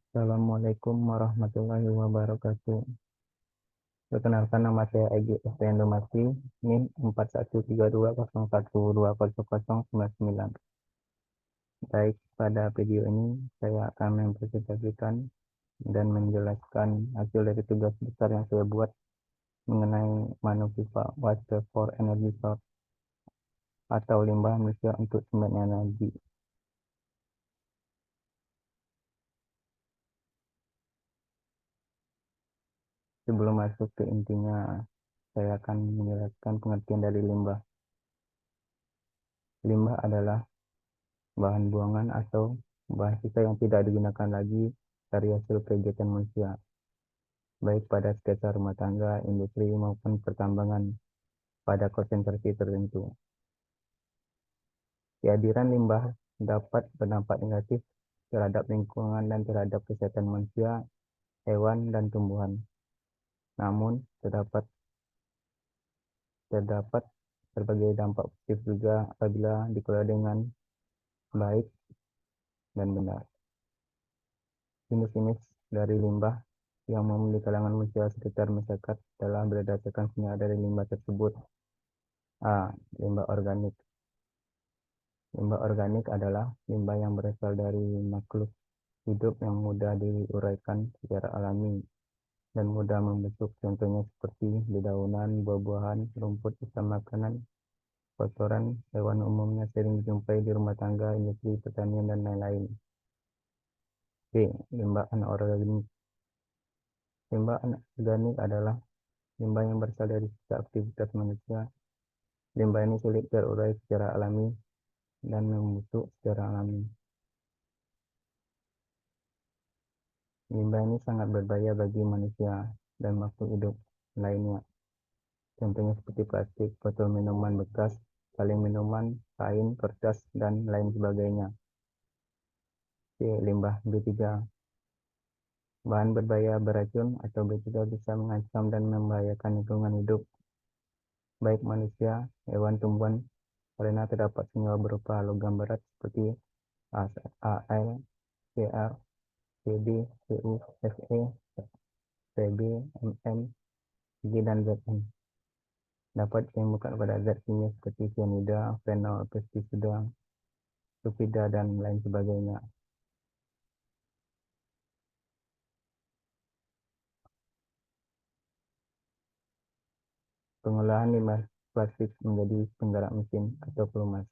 Assalamualaikum warahmatullahi wabarakatuh. Perkenalkan, nama saya Egy Efriando Masih, NIM 413201200099. Baik, pada video ini saya akan mempresentasikan dan menjelaskan hasil dari tugas besar yang saya buat mengenai Manuviva Waste for Energy Source atau limbah manusia untuk sumber energi. Sebelum masuk ke intinya, saya akan menjelaskan pengertian dari limbah. Limbah adalah bahan buangan atau bahan sisa yang tidak digunakan lagi dari hasil kegiatan manusia, baik pada skala rumah tangga, industri, maupun pertambangan pada konsentrasi tertentu. Kehadiran limbah dapat berdampak negatif terhadap lingkungan dan terhadap kesehatan manusia, hewan, dan tumbuhan. Namun, terdapat berbagai dampak positif juga apabila dikelola dengan baik dan benar. Jenis-jenis dari limbah yang umum di kalangan manusia sekitar masyarakat adalah berdasarkan sinyal dari limbah tersebut. A. Limbah organik. Limbah organik adalah limbah yang berasal dari makhluk hidup yang mudah diuraikan secara alami dan mudah membusuk. Contohnya seperti dedaunan, buah-buahan, rumput sisa makanan, kotoran hewan umumnya sering dijumpai di rumah tangga, industri, pertanian, dan lain-lain. B. Limbah anorganik. Limbah anorganik adalah limbah yang berasal dari sisa aktivitas manusia. Limbah ini sulit terurai secara alami dan membusuk secara alami. Limbah ini sangat berbahaya bagi manusia dan makhluk hidup lainnya. Contohnya seperti plastik, botol minuman bekas, kaleng minuman, kain, kertas, dan lain sebagainya. C. Limbah B3. Bahan berbahaya beracun atau B3 bisa mengancam dan membahayakan lingkungan hidup, baik manusia, hewan, tumbuhan, karena terdapat senyawa berupa logam berat seperti Al, Cr, Cd, Cu, Fe, Pb, Mm, G, dan Zn. Dapat ditemukan pada zat kimia seperti cyanida, fenol, pestisida, sulfida, dan lain sebagainya. Pengolahan limbah plastik menjadi penggerak mesin atau pelumas.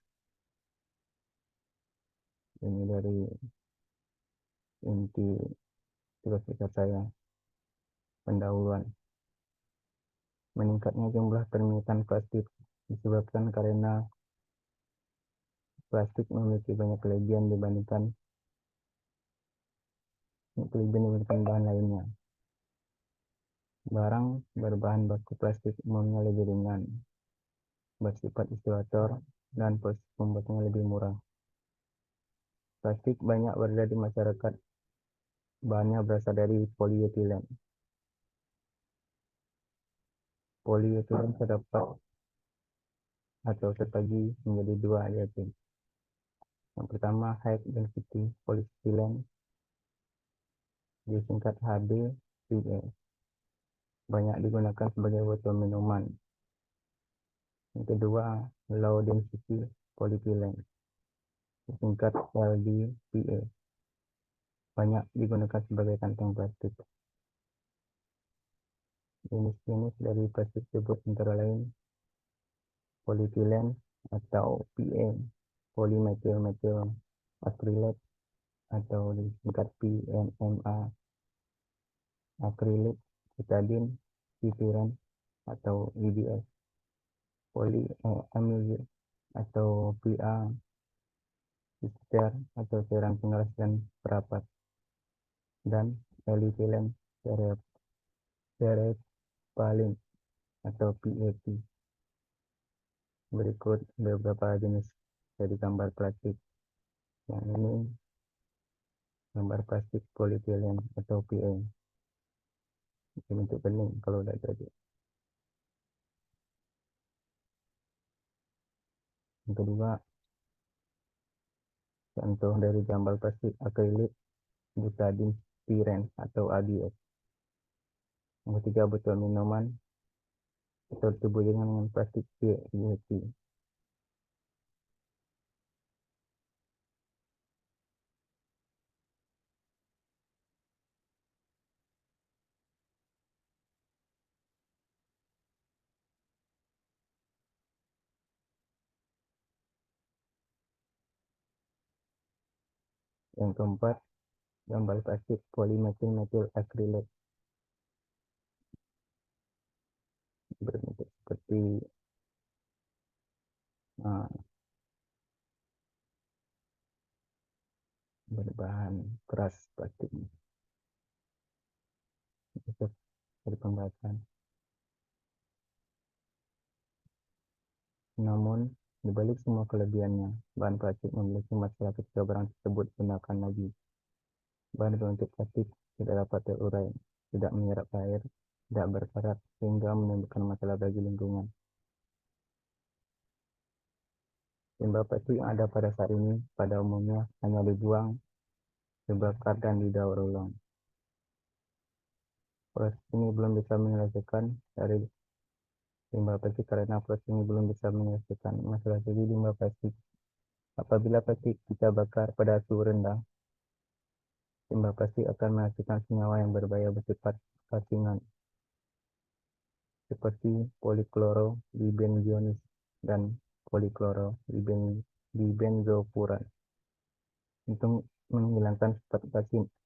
Ini dari inti tugas besar saya, pendahuluan. Meningkatnya jumlah permintaan plastik disebabkan karena plastik memiliki banyak kelebihan dibandingkan bahan lainnya. Barang berbahan baku plastik umumnya lebih ringan, bersifat isolator, dan proses pembuatannya lebih murah. Plastik banyak berada di masyarakat, bahannya berasal dari polietilen. Polietilen terdapat atau terbagi menjadi dua, yaitu yang pertama high density polyethylene, disingkat HDPE, banyak digunakan sebagai botol minuman. Yang kedua, low density polyethylene, disingkat LDPE, banyak digunakan sebagai kantong plastik. Jenis-jenis dari plastik tersebut antara lain polyethylene atau PE, polymethyl methyl acrylate atau disingkat PMMA, akrilik, betadine, pipiren atau EBS, polyamide atau PA, ester atau cairan pengeras dan perapat, dan polyethylene terephthalate atau PET. Berikut beberapa jenis dari gambar plastik. Yang ini gambar plastik polietilen atau PE. Ini bentuk bening kalau udah jadi. Yang kedua, contoh dari gambar plastik akrilik, butadiene styrene atau ABS. Yang ketiga, botol minuman atau terbuat dengan plastik PET. Yang keempat, gambar plastik polymethyl methyl acrylate berbentuk seperti uh, berbahan keras plastik. Itu dari pembahasan. Namun, di balik semua kelebihannya, bahan plastik memiliki masalah ketika barang tersebut digunakan lagi. Bahan berbentuk plastik tidak dapat terurai, tidak menyerap air, tidak berkarat, sehingga menimbulkan masalah bagi lingkungan. Limbah plastik yang ada pada saat ini pada umumnya hanya dibuang, dibakar, dan didaur ulang. Proses ini belum bisa menyelesaikan dari limbah plastik karena proses ini belum bisa menyelesaikan masalah dari limbah plastik. Apabila plastik kita bakar pada suhu rendah, limbah plastik akan menghasilkan senyawa yang berbahaya bersifat kasingan seperti poliklorobenzionis dan poliklorobenzofuran. Untuk menghilangkan sifat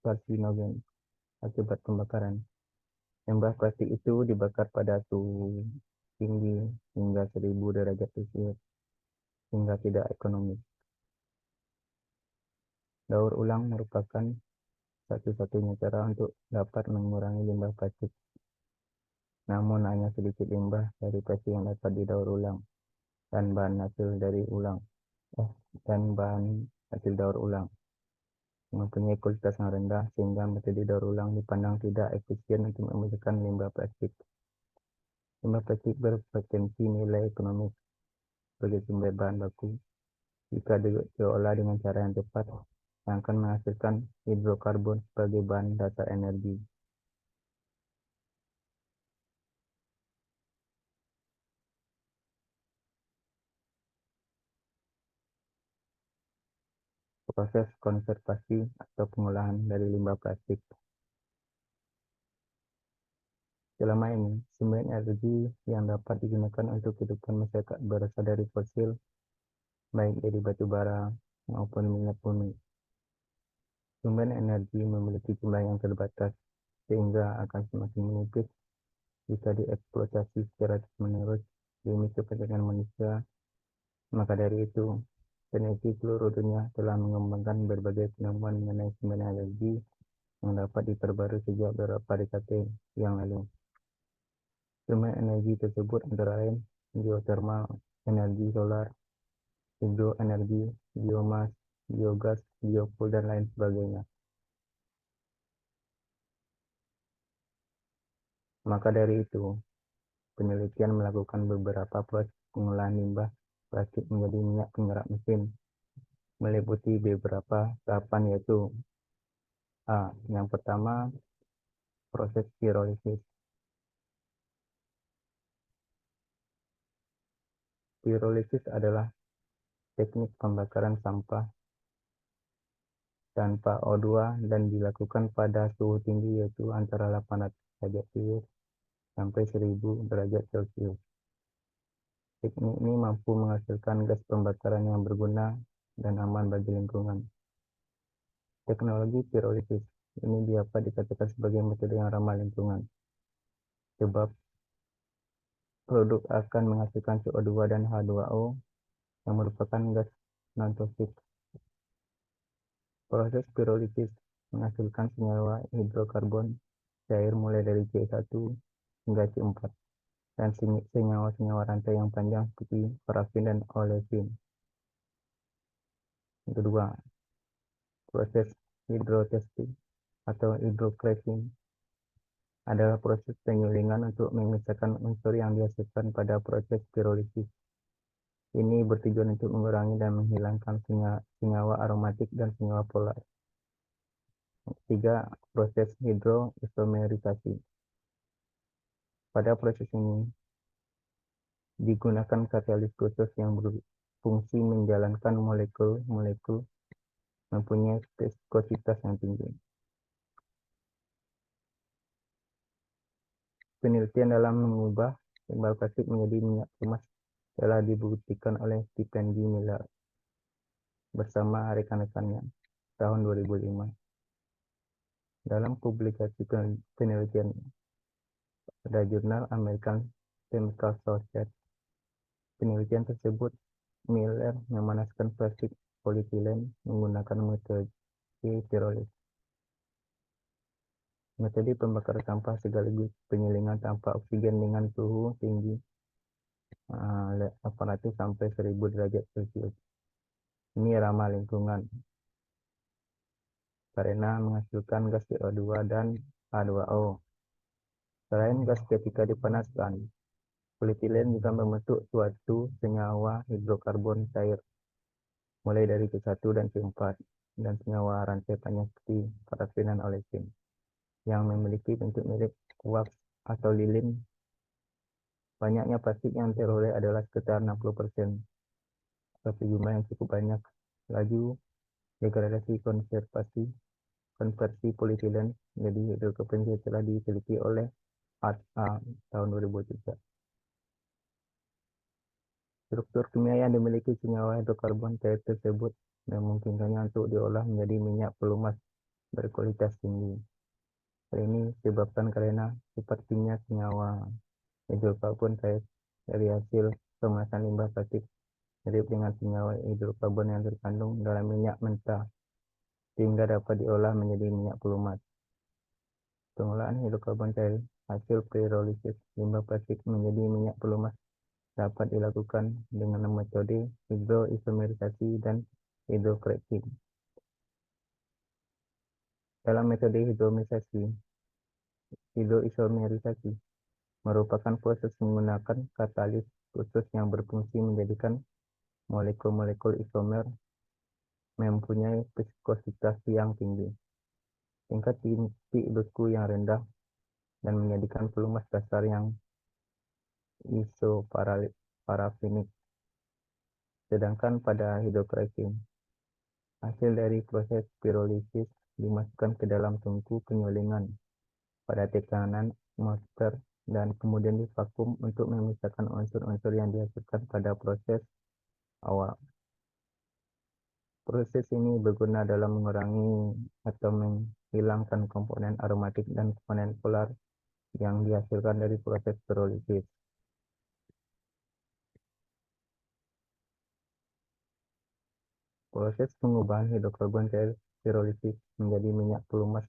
karsinogen akibat pembakaran, limbah plastik itu dibakar pada suhu tinggi hingga 1000 derajat Celcius hingga tidak ekonomis. Daur ulang merupakan satu-satunya cara untuk dapat mengurangi limbah plastik. Namun hanya sedikit limbah dari plastik yang dapat didaur ulang dan bahan hasil daur ulang mempunyai kualitas yang rendah sehingga metode daur ulang dipandang tidak efisien untuk memecahkan limbah plastik. Limbah plastik berpotensi nilai ekonomis sebagai sumber bahan baku jika diolah dengan cara yang tepat, yang akan menghasilkan hidrokarbon sebagai bahan dasar energi. Proses konservasi atau pengolahan dari limbah plastik. Selama ini, sumber energi yang dapat digunakan untuk kehidupan masyarakat berasal dari fosil, baik dari batu bara maupun minyak bumi. Sumber energi memiliki jumlah yang terbatas, sehingga akan semakin menipis jika dieksploitasi secara terus-menerus demi kepentingan manusia. Maka dari itu, peneliti seluruh dunia telah mengembangkan berbagai penemuan mengenai sumber energi yang dapat diperbarui sejak beberapa dekade yang lalu. Sumber energi tersebut antara lain geotermal, energi solar, hidroenergi, biomas, biogas, biofuel, dan lain sebagainya. Maka dari itu, penelitian melakukan beberapa proses pengolahan limbah plastik menjadi minyak penggerak mesin, meliputi beberapa tahapan yaitu yang pertama, proses pirolisis. Pirolisis adalah teknik pembakaran sampah tanpa O2 dan dilakukan pada suhu tinggi yaitu antara 800 derajat Celcius sampai 1000 derajat Celcius. Teknik ini mampu menghasilkan gas pembakaran yang berguna dan aman bagi lingkungan. Teknologi pirolisis ini dapat dikatakan sebagai metode yang ramah lingkungan, sebab produk akan menghasilkan CO2 dan H2O yang merupakan gas non-toksik. Proses pirolisis menghasilkan senyawa hidrokarbon cair mulai dari C1 hingga C4 dan senyawa-senyawa rantai yang panjang seperti parafin dan olefin. Yang kedua, proses hidrotesting atau hidrocracking adalah proses penyulingan untuk memisahkan unsur yang dihasilkan pada proses pirolisis. Ini bertujuan untuk mengurangi dan menghilangkan senyawa aromatik dan senyawa polar. Ketiga, proses hidroisomerisasi. Pada proses ini digunakan katalis khusus yang berfungsi menjalankan molekul-molekul mempunyai viskositas yang tinggi. Penelitian dalam mengubah limbah plastik menjadi minyak kemas telah dibuktikan oleh Stephen G. Miller bersama rekan-rekannya tahun 2005. Dalam publikasi penelitian pada jurnal American Chemical Society, penelitian tersebut Miller memanaskan plastik polietilen menggunakan metode pirolis. Metode pembakaran sampah sekaligus penyelingan tanpa oksigen dengan suhu tinggi 800 sampai 1000 derajat Celcius. Ini ramah lingkungan karena menghasilkan gas CO2 dan H2O. Selain gas ketika dipanaskan, polietilen juga membentuk suatu senyawa hidrokarbon cair, mulai dari C1 dan C4, dan senyawa rantai panjang seperti parafin dan olefin, yang memiliki bentuk mirip wax atau lilin. Banyaknya plastik yang teroleh adalah sekitar 60%, suatu jumlah yang cukup banyak. Laju degradasi konversi polietilen menjadi hidrokarbon telah diteliti oleh ATA tahun 2003. Struktur kimia yang dimiliki senyawa hidrokarbon cair tersebut memungkinkannya untuk diolah menjadi minyak pelumas berkualitas tinggi. Hal ini disebabkan karena sifat kimia senyawa hidrokarbon cair dari hasil pemanasan limbah plastik mirip dengan senyawa hidrokarbon yang terkandung dalam minyak mentah, sehingga dapat diolah menjadi minyak pelumas. Pengolahan hidrokarbon cair hasil pirolisis limbah plastik menjadi minyak pelumas dapat dilakukan dengan metode hidroisomerisasi dan hidrocracking. Dalam metode hidroisomerisasi merupakan proses menggunakan katalis khusus yang berfungsi menjadikan molekul-molekul isomer mempunyai viskositas yang tinggi, tingkat titik beku yang rendah, dan menjadikan pelumas dasar yang isoparafinik. Sedangkan pada hidrocracking, hasil dari proses pirolisis dimasukkan ke dalam tungku penyelingan pada tekanan atmosfer dan kemudian divakum untuk memisahkan unsur-unsur yang dihasilkan pada proses awal. Proses ini berguna dalam mengurangi atau menghilangkan komponen aromatik dan komponen polar yang dihasilkan dari proses pirolisis. Proses pengubahan hidrokarbon cair pirolisis menjadi minyak pelumas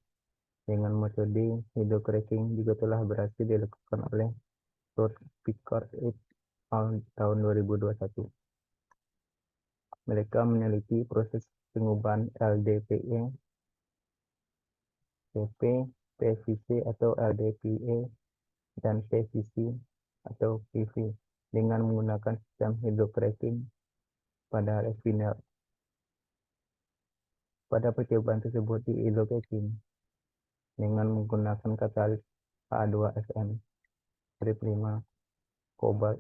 dengan metode hidrocracking juga telah berhasil dilakukan oleh Todd Pickard et al. Tahun 2021. Mereka meneliti proses pengubahan LDPE, PP, PVC atau LDPE, dan PVC atau PV dengan menggunakan sistem hidrocracking pada refiner. Pada percobaan tersebut di hidrocracking dengan menggunakan katalis H2SN, 5 kobalt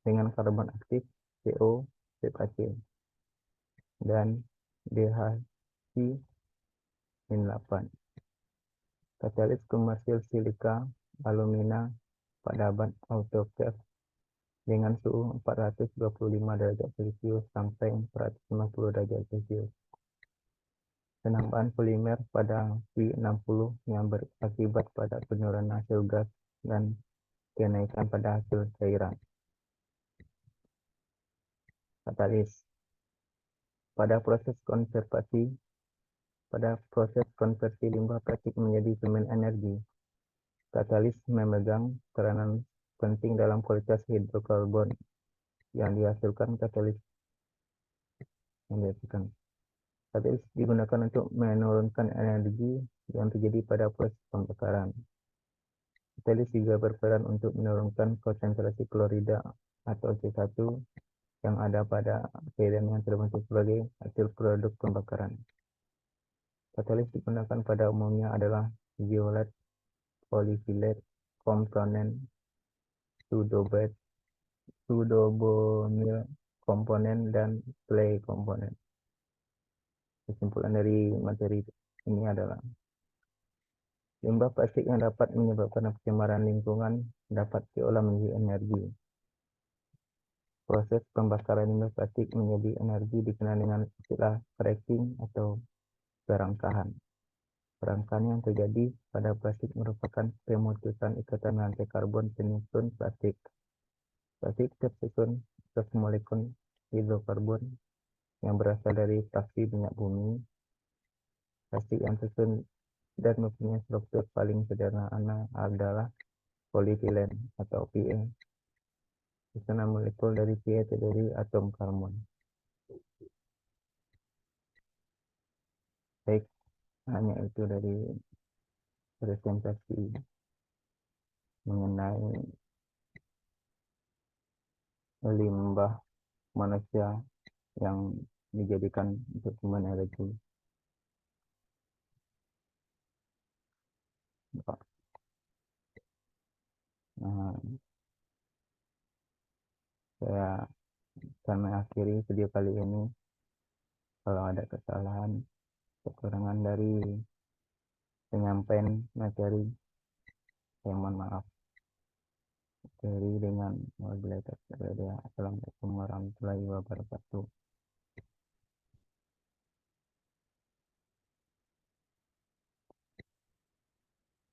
dengan karbon aktif CO, CaC, dan DHC-8. Katalis komersil silika alumina pada bahan autoclave dengan suhu 425 derajat Celcius sampai 450 derajat Celcius. Penambahan polimer pada Q60 yang berakibat pada penurunan hasil gas dan kenaikan pada hasil cairan. Katalis. Pada proses konversi limbah plastik menjadi semen energi, katalis memegang peranan penting dalam kualitas hidrokarbon yang dihasilkan. Katalis digunakan untuk menurunkan energi yang terjadi pada proses pembakaran. Katalis juga berperan untuk menurunkan konsentrasi klorida atau C1 yang ada pada cairan yang terbentuk sebagai hasil produk pembakaran. Katalis digunakan pada umumnya adalah zeolite, polysilate, komponen, pseudobolmil komponen, dan clay komponen. Kesimpulan dari materi ini adalah limbah plastik yang dapat menyebabkan pencemaran lingkungan dapat diolah menjadi energi. Proses pembakaran limbah plastik menjadi energi dikenal dengan istilah cracking atau perangkahan. Perangkahan yang terjadi pada plastik merupakan pemutusan ikatan rantai karbon penyusun plastik. Plastik tersusun atas molekul hidrokarbon yang berasal dari fraksi minyak bumi. Plastik yang tersusun dan mempunyai struktur paling sederhana adalah polietilen atau PE. Susunan molekul dari PE terdiri atom karbon. Baik, hanya itu dari presentasi mengenai limbah manusia yang dijadikan untuk pembangkit energi. Nah, saya akan mengakhiri video kali ini. Kalau ada kesalahan, kekurangan dari penyampaian materi, saya mohon maaf. Dari dengan wabillahi taufiq wal hidayah. Assalamualaikum warahmatullahi wabarakatuh.